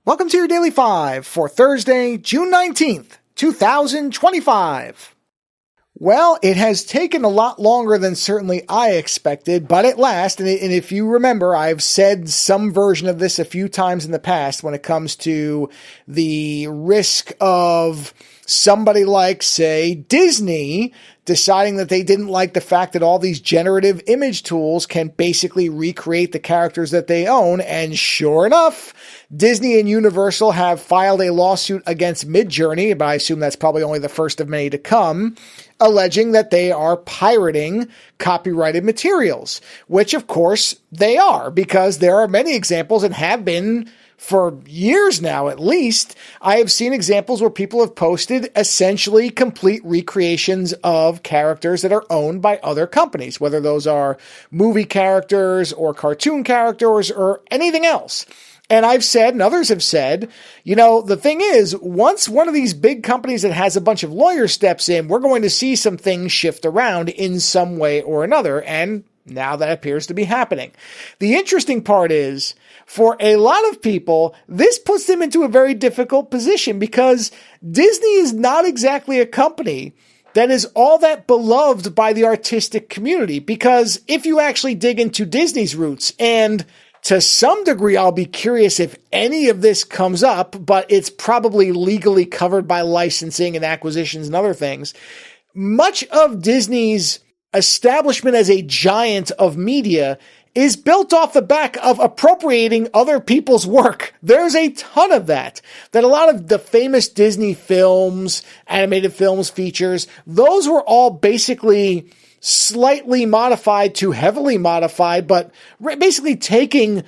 Welcome to your Daily 5 for Thursday, June 19th, 2025. Well, it has taken a lot longer than certainly I expected, but at last, and if you remember, I've said some version of this a few times in the past when it comes to the risk of somebody like, say, Disney deciding that they didn't like the fact that all these generative image tools can basically recreate the characters that they own. And sure enough, Disney and Universal have filed a lawsuit against Midjourney, but I assume that's probably only the first of many to come, alleging that they are pirating copyrighted materials, which of course they are, because there are many examples and have been for years now, at least. I have seen examples where people have posted essentially complete recreations of characters that are owned by other companies, whether those are movie characters or cartoon characters or anything else. And I've said, and others have said, the thing is, once one of these big companies that has a bunch of lawyers steps in, we're going to see some things shift around in some way or another. And now that appears to be happening. The interesting part is, for a lot of people, this puts them into a very difficult position because Disney is not exactly a company that is all that beloved by the artistic community. Because if you actually dig into Disney's roots, and to some degree, I'll be curious if any of this comes up, but it's probably legally covered by licensing and acquisitions and other things. Much of Disney's establishment as a giant of media is built off the back of appropriating other people's work. There's a ton of that a lot of the famous Disney films, animated films, features, those were all basically slightly modified to heavily modified, but basically taking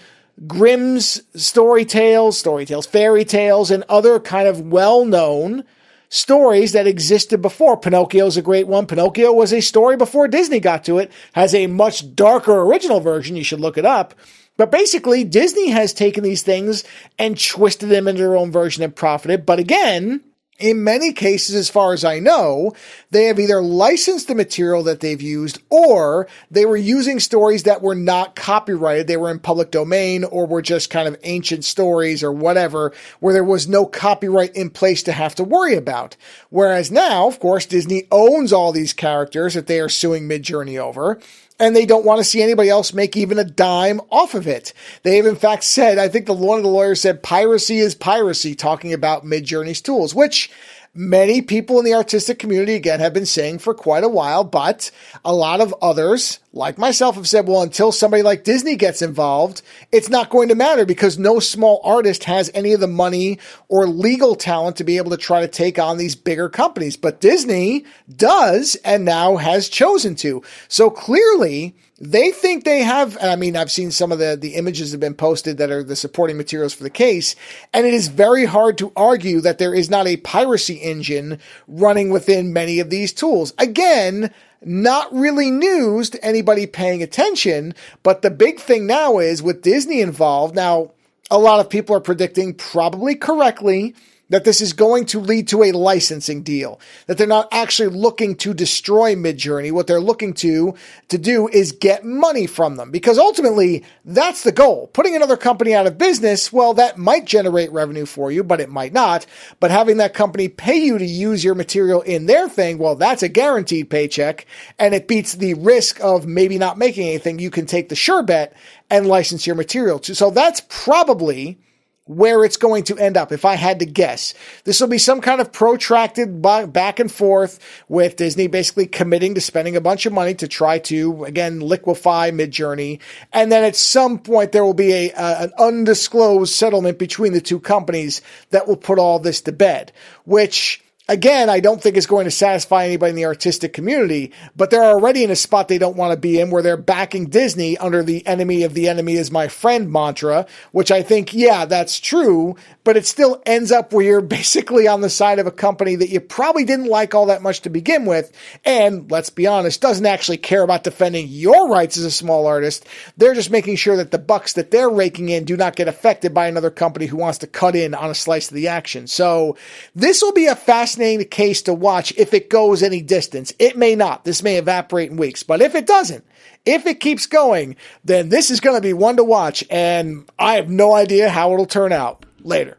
Grimm's story tales, fairy tales, and other kind of well-known stories that existed before. Pinocchio's a great one. Pinocchio was a story before Disney got to it, has a much darker original version. You should look it up. But basically, Disney has taken these things and twisted them into their own version and profited. But again, in many cases, as far as I know, they have either licensed the material that they've used, or they were using stories that were not copyrighted. They were in public domain, or were just kind of ancient stories or whatever, where there was no copyright in place to have to worry about. Whereas now, of course, Disney owns all these characters that they are suing Midjourney over, and they don't want to see anybody else make even a dime off of it. They have in fact said, I think one of the lawyers said, piracy is piracy, talking about Midjourney's tools, which many people in the artistic community, again, have been saying for quite a while, but a lot of others, like myself, have said, well, until somebody like Disney gets involved, it's not going to matter because no small artist has any of the money or legal talent to be able to try to take on these bigger companies. But Disney does, and now has chosen to. So clearly, they think they have, I mean, I've seen some of the images have been posted that are the supporting materials for the case, and it is very hard to argue that there is not a piracy engine running within many of these tools. Again, not really news to anybody paying attention, but the big thing now is with Disney involved, now a lot of people are predicting, probably correctly, that this is going to lead to a licensing deal, that they're not actually looking to destroy Midjourney. What they're looking to do is get money from them, because ultimately that's the goal. Putting another company out of business, well, that might generate revenue for you, but it might not. But having that company pay you to use your material in their thing, well, that's a guaranteed paycheck, and it beats the risk of maybe not making anything. You can take the sure bet and license your material to. So that's probably where it's going to end up, if I had to guess. This will be some kind of protracted back and forth with Disney basically committing to spending a bunch of money to try to, again, liquefy Midjourney. And then at some point, there will be an undisclosed settlement between the two companies that will put all this to bed, which, again, I don't think is going to satisfy anybody in the artistic community, but they're already in a spot they don't want to be in, where they're backing Disney under the enemy is my friend mantra, which I think, yeah, that's true, but it still ends up where you're basically on the side of a company that you probably didn't like all that much to begin with, and let's be honest, doesn't actually care about defending your rights as a small artist. They're just making sure that the bucks that they're raking in do not get affected by another company who wants to cut in on a slice of the action. So this will be a fascinating case to watch if it goes any distance. It may not. This may evaporate in weeks, but if it doesn't, if it keeps going, then this is going to be one to watch, and I have no idea how it'll turn out. Later.